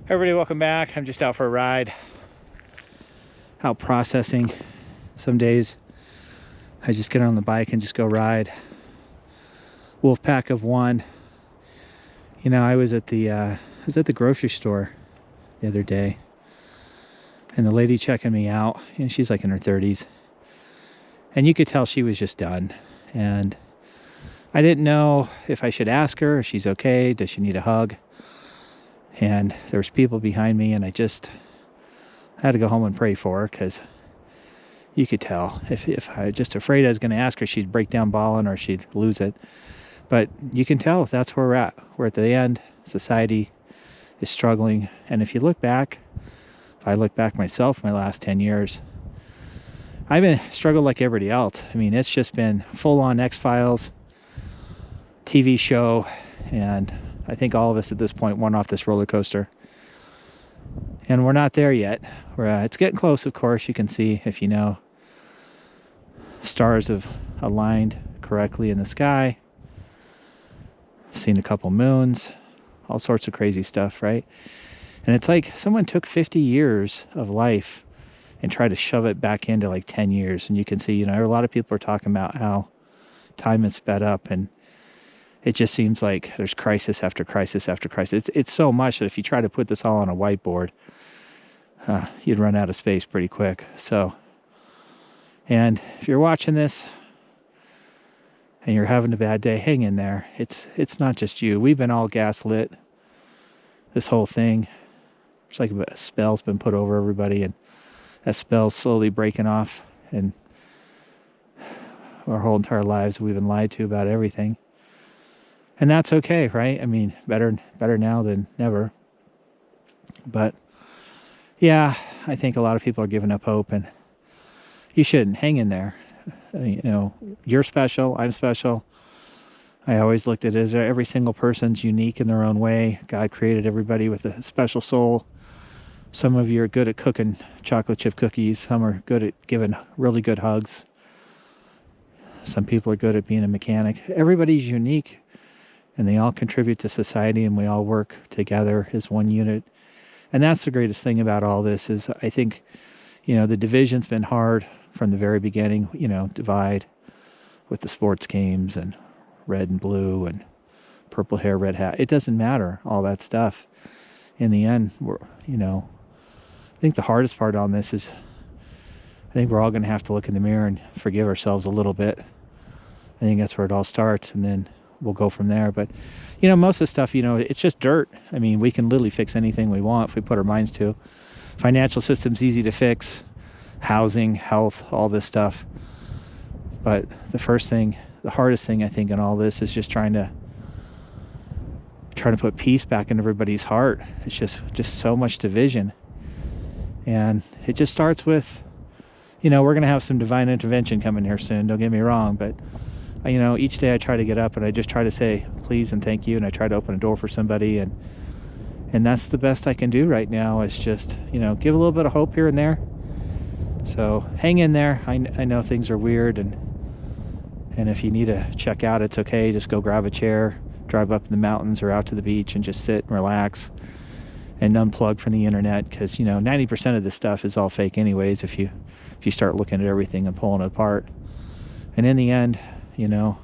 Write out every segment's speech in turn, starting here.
Everybody, welcome back. I'm just out for a ride, out processing. Some days I just get on the bike and just go ride. Wolf pack of one. You know, I was at the grocery store the other day, and the lady checking me out, and she's like in her 30s, and you could tell she was just done. And I didn't know if I should ask her if she's okay. Does she need a hug? And there was people behind me, and I had to go home and pray for her, because you could tell if I was just afraid I was going to ask her, she'd break down bawling or she'd lose it. But you can tell that's where we're at. We're at the end. Society is struggling. And if you look back, if I look back myself, my last 10 years, I've been struggled like everybody else. I mean, it's just been full-on X-Files TV show, and I think all of us at this point went off this roller coaster. And we're not there yet. It's getting close, of course. You can see, if you know, stars have aligned correctly in the sky. Seen a couple moons, all sorts of crazy stuff, right? And it's like someone took 50 years of life and tried to shove it back into like 10 years. And you can see, you know, a lot of people are talking about how time is sped up, and it just seems like there's crisis after crisis after crisis. It's so much that if you try to put this all on a whiteboard, you'd run out of space pretty quick. So, and if you're watching this and you're having a bad day, hang in there. It's not just you. We've been all gaslit. This whole thing, it's like a spell's been put over everybody, and that spell's slowly breaking off. And our whole entire lives we've been lied to about everything. And that's okay, right? I mean, better now than never. But yeah, I think a lot of people are giving up hope, and you shouldn't. Hang in there. You know, you're special. I'm special. I always looked at it as every single person's unique in their own way. God created everybody with a special soul. Some of you are good at cooking chocolate chip cookies. Some are good at giving really good hugs. Some people are good at being a mechanic. Everybody's unique, and they all contribute to society, and we all work together as one unit. And that's the greatest thing about all this is, I think, you know, the division's been hard from the very beginning, you know, divide with the sports games and red and blue and purple hair, red hat. It doesn't matter, all that stuff. In the end, I think the hardest part on this is, I think we're all going to have to look in the mirror and forgive ourselves a little bit. I think that's where it all starts, and then we'll go from there. But, you know, most of the stuff, you know, it's just dirt. I mean, we can literally fix anything we want if we put our minds to. Financial system's easy to fix. Housing, health, all this stuff. But the hardest thing, I think, in all this is just trying to put peace back in everybody's heart. It's just so much division. And it just starts with, you know, we're going to have some divine intervention coming here soon. Don't get me wrong, but you know, each day I try to get up and I just try to say please and thank you, and I try to open a door for somebody, and that's the best I can do right now, is just, you know, give a little bit of hope here and there. So hang in there. I know things are weird, and if you need to check out, it's okay. Just go grab a chair, drive up in the mountains or out to the beach, and just sit and relax and unplug from the internet, because, you know, 90% of this stuff is all fake anyways if you start looking at everything and pulling it apart. And in the end, you know,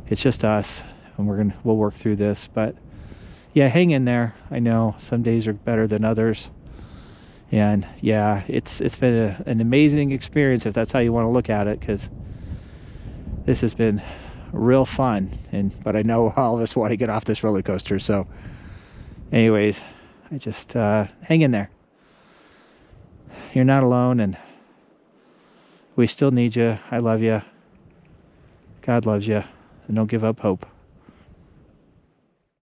it's just us, and we'll work through this. But yeah, hang in there. I know some days are better than others, and yeah, it's been an amazing experience, if that's how you want to look at it, because this has been real fun. But I know all of us want to get off this roller coaster. So anyways, I just hang in there. You're not alone, and we still need you. I love you. God loves you, and don't give up hope.